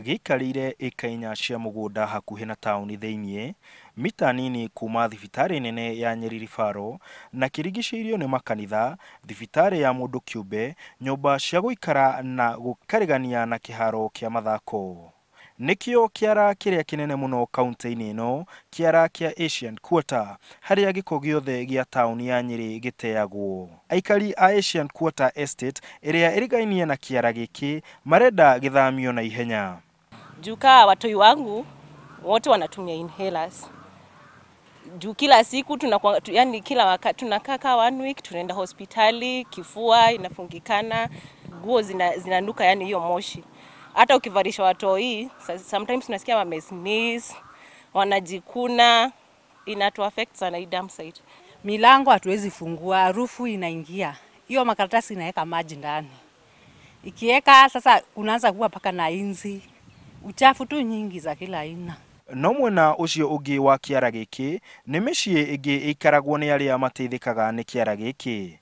gĩikarĩire ĩka 4 cia mũgũnda hakuhĩ na taũni thĩinĩ, mita nini kuma thibitarĩ nene ya Nyerĩ Ribaro, na kĩrigicĩirio nĩ makanitha, thibitarĩ ya mũndũ kĩũmbe, nyũmba cia gũikara na kũregania na kĩharo kĩa mathako. Nĩkĩo kĩara kĩrĩa kĩnene mũno kaunti-inĩ ĩno, kĩara kĩa Asian Quarter, harĩa gĩko gĩothe gĩa taũni ya Nyerĩ gĩteagwo. Aikari a Asian Quarter Estate ĩrĩa ĩrigainie na kĩara gĩkĩ marenda gĩthamio na ihenya. Juka watoi wangu wote wanatumia inhalers. Juu kila siku yani kila wakati tunakaa 1 week tunaenda hospitali, kifua inafungikana, nguo zinanuka yani hiyo moshi. Hata ukivarisha watoi, sometimes tunasikia wamesneeze, wanajikuna, inatu affect sana hii dump site. Milango hatuwezi fungua, harufu inaingia. Hiyo makaratasi inaweka maji ndani. Ikiweka sasa kunaanza kuwa paka na inzi. Uchafu tu nyingi za kila aina. No mwena ucio ũngĩ wa kĩara gĩkĩ nĩ mĩciĩ ĩngĩ ĩikaragwo nĩ arĩa mateithikaga nĩ kĩara gĩkĩ.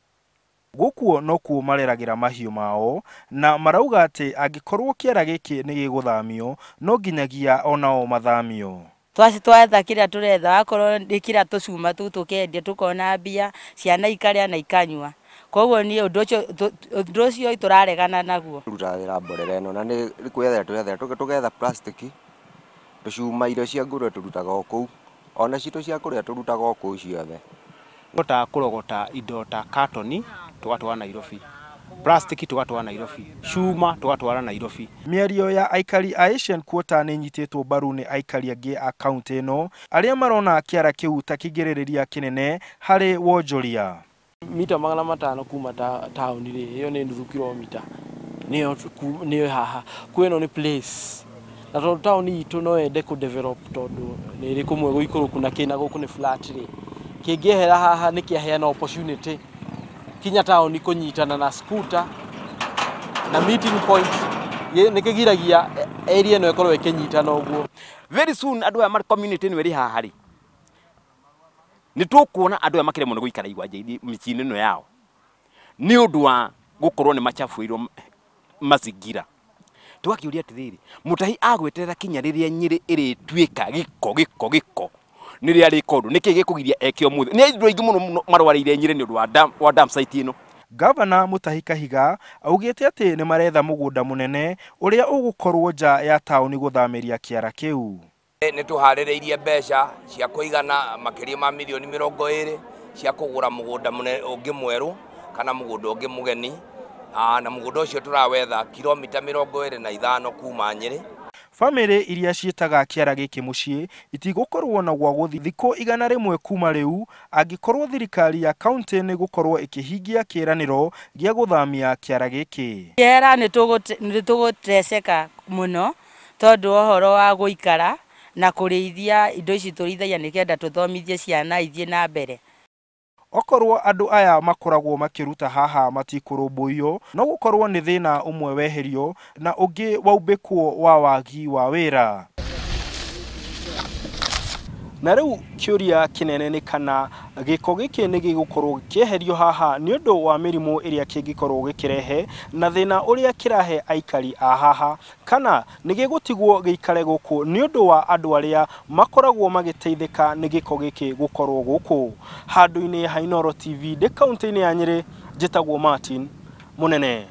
Gũkuo no kuo mareragĩra mahiũ mao, na marauga atĩ angĩkorwo kĩara gĩkĩ nĩ gĩgũthamio no nginyagia onao mathamio. Twetha kĩrĩa tũretha, akorwo nĩ kĩrĩa tũcuma tũkendia tũkona mbia, ciana ikarĩa na ikanyua. Koguo ni ũndũ ũcio tũraregana naguo. Tũrutaga wĩra mborera ĩno na nĩ kwetha tũgetha plastic, tũcuma irio cia ngũrwe tũrutaga o kũu, ona citũ cia kũrĩa tũrutaga o kũu ciothe. Ngota kũrogota indo ta carton tũgatwara Nairobi, plastic tũgatwara Nairobi, cuma tũgatwara Nairobi. Mĩario ya aikari a Asian Quarter nĩ nyitĩtwo mbaru nĩ aikari angĩ a kaunti ĩno arĩa marona kĩara kĩu ta kĩgirĩrĩria kĩnene harĩ wonjoria. Mita 500 kuma taũni ĩyo nĩ nuthu kilomita. Nĩyo haha kwĩno nĩ place. Na tondũ taũni itũ no ende ku develop tondũ nĩ ĩrĩ kũmwe gũikũrũku na kĩna gũkũ nĩ flat rĩ. Kĩngĩehera haha nĩ kĩaheana opportunity kinya taũni kũnyitana na scooter na meeting point nĩ kĩgiragia area ĩno ĩkorwo ĩkĩnyitana ũguo. Very soon andũ aya marĩ community ĩno ĩrĩ haha rĩ, nĩ tũkuona andũ aya makĩremwo nĩ gũikara igwanja-inĩ mĩciĩ-inĩ ĩno yao nĩ ũndũ wa gũkorwo nĩ machafuirwo mazingira. Tũgakĩũria atĩrĩrĩ, mũtahi agweterera kinya rĩrĩa Nyerĩ ĩrĩtuĩka gĩko nĩrĩa rĩka ũndũ nĩkĩ gĩkũgiria eke ũmũthĩ. Nĩ andũ aingĩ mũno marwarĩire Nyerĩ nĩ ũndũ wa dump site ĩno. Gavana Mũtahi Kahiga augĩte atĩ nĩ maretha mũgũnda mũnene ũrĩa ũgũkorwo nja ya taũni gũthamĩria kĩara kĩu. Nĩ tũharĩrĩirie mbeca cia kũigana makĩria ma milioni 20 cia kũgũra mũgũnda ũngĩ mwerũ kana mũgũnda ũngĩ mũgeni, na mũgũnda ũcio tũrawetha kilomita 25 kuma Nyerĩ. Famĩlĩ iria ciĩtaga kĩara gĩkĩ mũciĩ itigũkorwo na gwa gũthiĩ thikũ 100 kuma rĩu angĩkorwo thirikari ya kaunti nĩ gũkorwo ĩkĩhingia kĩĩranĩro gĩa gũthamia kĩara gĩkĩ. Kĩara nĩ tũgũteceka mũno tondũ ũhoro wa gũikara na kũrĩithia indo ici tũrĩithagia nĩkenda tũthomithie ciana ithiĩ na mbere. Okorwo andũ aya makoragwo makĩruta haha matikũrũmbũiyo no gũkorwo nĩ thĩna ũmwe weherio na ũngĩ waumbĩkwo wa wagi wa wĩra. Na rĩu kĩũria kĩnene nĩ kana gĩko gĩkĩ nĩ gĩgũkorwo kĩeherio haha nĩ ũndũ wa mĩrimũ ĩrĩa kĩngĩkorwo gĩkĩrehe na thĩna ũrĩa kĩrahe aikari a haha, kana nĩ gĩgũtigwo gĩikare gũkũ nĩ ũndũ wa andũ arĩa makoragwo magĩteithĩka nĩ gĩko gĩkĩ gũkorwo gũkũ. Handũ-inĩ ha Inooro TV ndĩ kaunti-inĩ ya Nyerĩ, njĩtagwo Martin Mũnene.